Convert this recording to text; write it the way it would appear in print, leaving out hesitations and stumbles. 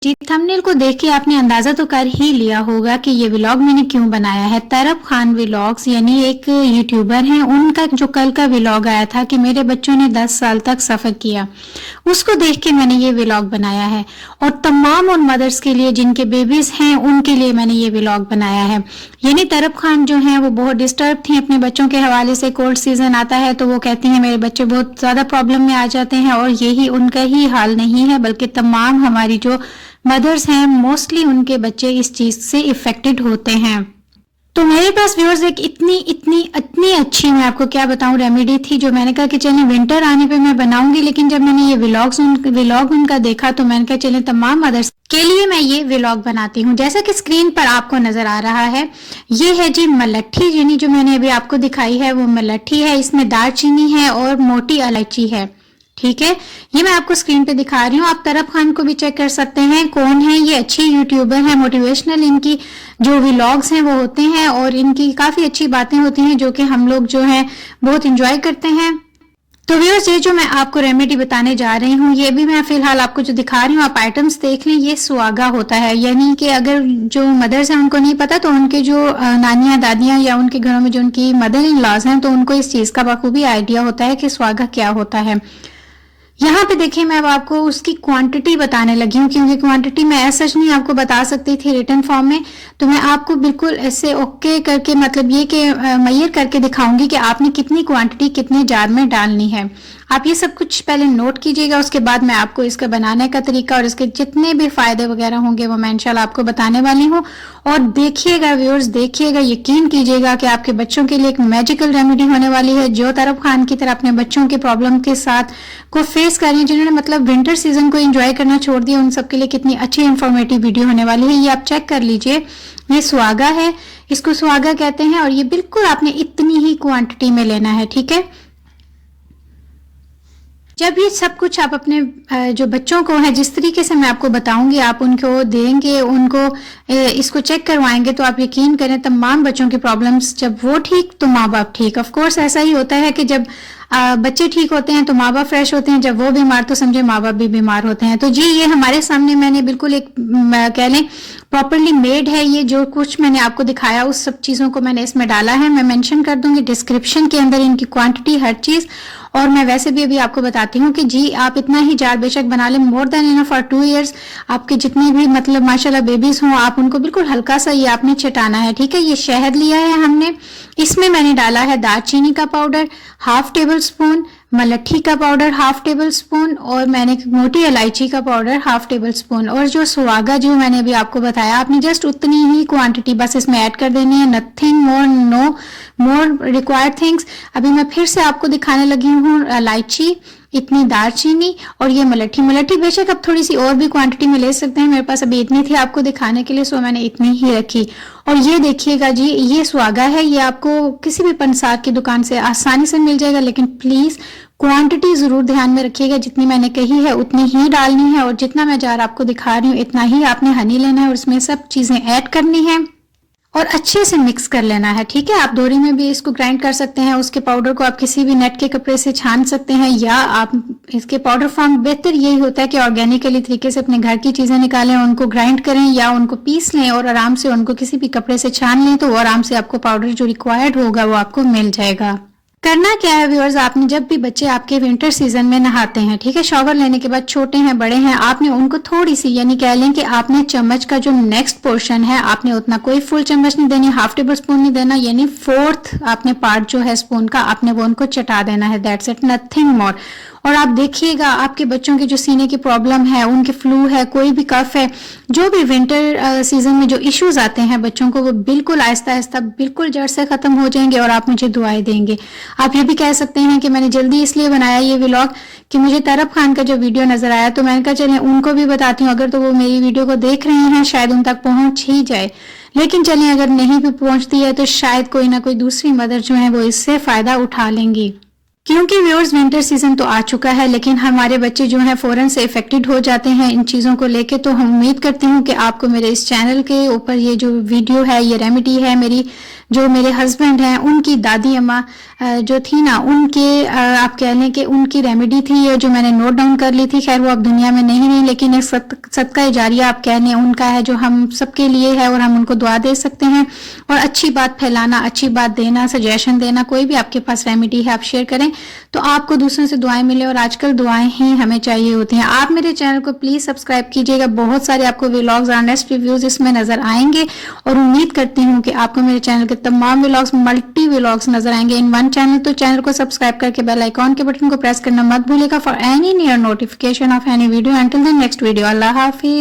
जी, thumbnail को देख के आपने अंदाजा तो कर ही लिया होगा कि ये व्लॉग मैंने क्यों बनाया है। तरब खान व्लॉग्स यानी एक यूट्यूबर हैं, उनका जो कल का व्लॉग आया था कि मेरे बच्चों ने 10 साल तक सफर किया, उसको देख के मैंने ये व्लॉग बनाया है। और तमाम उन मदर्स के लिए जिनके बेबीज हैं उनके लिए मैंने ये व्लॉग बनाया है। यानी तरब खान जो हैं वो बहुत डिस्टर्ब थी अपने बच्चों के हवाले से। कोल्ड सीजन आता है तो वो कहती हैं मेरे बच्चे बहुत ज्यादा प्रॉब्लम में आ जाते हैं, और यही उनका ही हाल नहीं है बल्कि तमाम हमारी जो मदर्स हैं मोस्टली उनके बच्चे इस चीज से इफेक्टेड होते हैं। तो मेरे पास व्यूअर्स एक इतनी इतनी इतनी अच्छी, मैं आपको क्या बताऊं, रेमेडी थी जो मैंने कहा कि चलें विंटर आने पे मैं बनाऊंगी। लेकिन जब मैंने ये व्लॉग उनका देखा तो मैंने कहा चलें तमाम मदर्स के लिए मैं ये व्लॉग बनाती हूँ। जैसा कि स्क्रीन पर आपको नजर आ रहा है, ये है जी मलट्ठी, यानी जो मैंने अभी आपको दिखाई है वो मलट्ठी है। इसमें दालचीनी है और मोटी इलायची है। ठीक है, ये मैं आपको स्क्रीन पे दिखा रही हूँ। आप तरब खान को भी चेक कर सकते हैं, कौन है ये, अच्छी यूट्यूबर है, मोटिवेशनल इनकी जो व्लॉग्स हैं वो होते हैं और इनकी काफी अच्छी बातें होती हैं जो कि हम लोग जो है बहुत इंजॉय करते हैं। तो व्यूअर्स, ये जो मैं आपको रेमेडी बताने जा रही हूँ, ये भी मैं फिलहाल आपको जो दिखा रही हूँ आप आइटम्स देख लें। ये सुहागा होता है, यानी कि अगर जो मदर्स हैं उनको नहीं पता तो उनके जो नानियां दादियां या उनके घरों में जो उनकी मदर इन लॉज हैं तो उनको इस चीज का बखूबी आइडिया होता है कि सुहागा क्या होता है। यहाँ पे देखिए, मैं अब आपको उसकी क्वांटिटी बताने लगी हूँ, क्योंकि क्वांटिटी मैं ऐसा नहीं आपको बता सकती थी रिटन फॉर्म में। तो मैं आपको बिल्कुल ऐसे ओके करके, मतलब ये कि मैयर करके दिखाऊंगी कि आपने कितनी क्वांटिटी कितने जार में डालनी है। आप ये सब कुछ पहले नोट कीजिएगा, उसके बाद मैं आपको इसका बनाने का तरीका और इसके जितने भी फायदे वगैरह होंगे वो मैं इंशाल्लाह आपको बताने वाली हूँ। और देखिएगा व्यूअर्स, देखिएगा, यकीन कीजिएगा कि आपके बच्चों के लिए एक मैजिकल रेमेडी होने वाली है। जो तरब खान की तरह अपने बच्चों के प्रॉब्लम के साथ को फेस कर रही है, जिन्होंने मतलब विंटर सीजन को एंजॉय करना छोड़ दिया, उन सबके लिए कितनी अच्छी इंफॉर्मेटिव वीडियो होने वाली है। ये आप चेक कर लीजिए। ये सुहागा है, इसको सुहागा कहते हैं, और ये बिल्कुल आपने इतनी ही क्वांटिटी में लेना है। ठीक है, जब ये सब कुछ आप अपने जो बच्चों को है, जिस तरीके से मैं आपको बताऊंगी आप उनको देंगे, उनको इसको चेक करवाएंगे, तो आप यकीन करें तमाम बच्चों की प्रॉब्लम्स जब वो ठीक तो माँ बाप ठीक। ऑफ कोर्स ऐसा ही होता है कि जब बच्चे ठीक होते हैं तो माँ बाप फ्रेश होते हैं, जब वो बीमार तो समझे माँ बाप भी बीमार होते हैं। तो जी, ये हमारे सामने मैंने बिल्कुल एक कह लें प्रॉपरली मेड है। ये जो कुछ मैंने आपको दिखाया उस सब चीजों को मैंने इसमें डाला है। मैं मेंशन कर दूंगी डिस्क्रिप्शन के अंदर इनकी क्वांटिटी, हर चीज। और मैं वैसे भी अभी आपको बताती हूँ कि जी आप इतना ही जार बेशक बना लें, more than enough for 2 years. आपके जितने भी मतलब माशाल्लाह बेबीज हों, आप उनको बिल्कुल हल्का सा ये आपने चटाना है। ठीक है, ये शहद लिया है हमने, इसमें मैंने डाला है दालचीनी का पाउडर हाफ टेबल स्पून, मलट्ठी का पाउडर हाफ टेबल स्पून, और मैंने मोटी इलायची का पाउडर हाफ टेबल स्पून। और जो सुहागा जो मैंने अभी आपको बताया, आपने जस्ट उतनी ही क्वांटिटी बस इसमें ऐड कर देनी है, nothing more, no more required things. अभी मैं फिर से आपको दिखाने लगी हूँ इलायची, इतनी दालचीनी और ये मलट्ठी बेशक आप थोड़ी सी और भी क्वांटिटी में ले सकते हैं, मेरे पास अभी इतनी थी आपको दिखाने के लिए, सो मैंने इतनी ही रखी। और ये देखिएगा जी, ये सुहागा है, ये आपको किसी भी पंसार की दुकान से आसानी से मिल जाएगा, लेकिन प्लीज क्वांटिटी जरूर ध्यान में रखिएगा। जितनी मैंने कही है उतनी ही डालनी है, और जितना मैं जार आपको दिखा रही हूँ इतना ही आपने हनी लेना है और उसमें सब चीजें ऐड करनी है और अच्छे से मिक्स कर लेना है। ठीक है, आप दोरी में भी इसको ग्राइंड कर सकते हैं, उसके पाउडर को आप किसी भी नेट के कपड़े से छान सकते हैं, या आप इसके पाउडर फॉर्म, बेहतर यही होता है कि ऑर्गेनिकली तरीके से अपने घर की चीजें निकालें, उनको ग्राइंड करें या उनको पीस लें और आराम से उनको किसी भी कपड़े से छान लें, तो आराम से आपको पाउडर जो रिक्वायर्ड होगा वो आपको मिल जाएगा। करना क्या है व्यूअर्स, आपने जब भी बच्चे आपके विंटर सीजन में नहाते हैं, ठीक है, शॉवर लेने के बाद, छोटे हैं बड़े हैं, आपने उनको थोड़ी सी, यानी कह लें कि आपने चम्मच का जो नेक्स्ट पोर्शन है आपने उतना, कोई फुल चम्मच नहीं देनी, हाफ टेबल स्पून नहीं देना, यानी 4th आपने पार्ट जो है स्पून का आपने वो उनको चटा देना है। That's it, nothing more. और आप देखिएगा आपके बच्चों के जो सीने की प्रॉब्लम है, उनके फ्लू है, कोई भी कफ है, जो भी विंटर सीजन में जो इश्यूज आते हैं बच्चों को, वो बिल्कुल आहिस्ता आहिस्ता बिल्कुल जड़ से खत्म हो जाएंगे और आप मुझे दुआएं देंगे। आप ये भी कह सकते हैं कि मैंने जल्दी इसलिए बनाया ये व्लॉग कि मुझे तरब खान का जो वीडियो नजर आया तो मैंने कहा चले उनको भी बताती हूँ, अगर तो वो मेरी वीडियो को देख रहे हैं शायद उन तक पहुंच ही जाए। लेकिन चलिए अगर नहीं भी पहुंचती है तो शायद कोई ना कोई दूसरी मदर जो है वो इससे फायदा उठा लेंगी। क्योंकि व्यूअर्स विंटर सीजन तो आ चुका है, लेकिन हमारे बच्चे जो हैं फ़ौरन से इफ़ेक्टेड हो जाते हैं इन चीज़ों को लेके। तो हम उम्मीद करती हूँ कि आपको मेरे इस चैनल के ऊपर ये जो वीडियो है, ये रेमेडी है, मेरे हस्बैंड हैं उनकी दादी अम्मा जो थी ना, उनके आप कह लें कि उनकी रेमेडी थी ये, जो मैंने नोट डाउन कर ली थी। खैर वो अब दुनिया में नहीं रही, लेकिन एक सदका जारिया आप कह लें उनका है, जो हम सबके लिए है, और हम उनको दुआ दे सकते हैं। और अच्छी बात फैलाना, अच्छी बात देना, सजेशन देना, कोई भी आपके पास रेमेडी है आप शेयर करें तो आपको दूसरों से दुआएं मिले। और आजकल दुआएं ही हमें चाहिए होती हैं। आप मेरे चैनल को प्लीज सब्सक्राइब कीजिएगा, बहुत सारे आपको व्लॉग्स और नेक्स्ट रिव्यूज इसमें नजर आएंगे। और उम्मीद करती हूँ कि आपको मेरे चैनल के तमाम व्लॉग्स, मल्टी व्लॉग्स नजर आएंगे इन वन चैनल। तो चैनल को सब्सक्राइब करके बेल आइकॉन के बटन को प्रेस करना मत भूलिएगा for any near notification of any video. Until the next video, Allah Hafiz.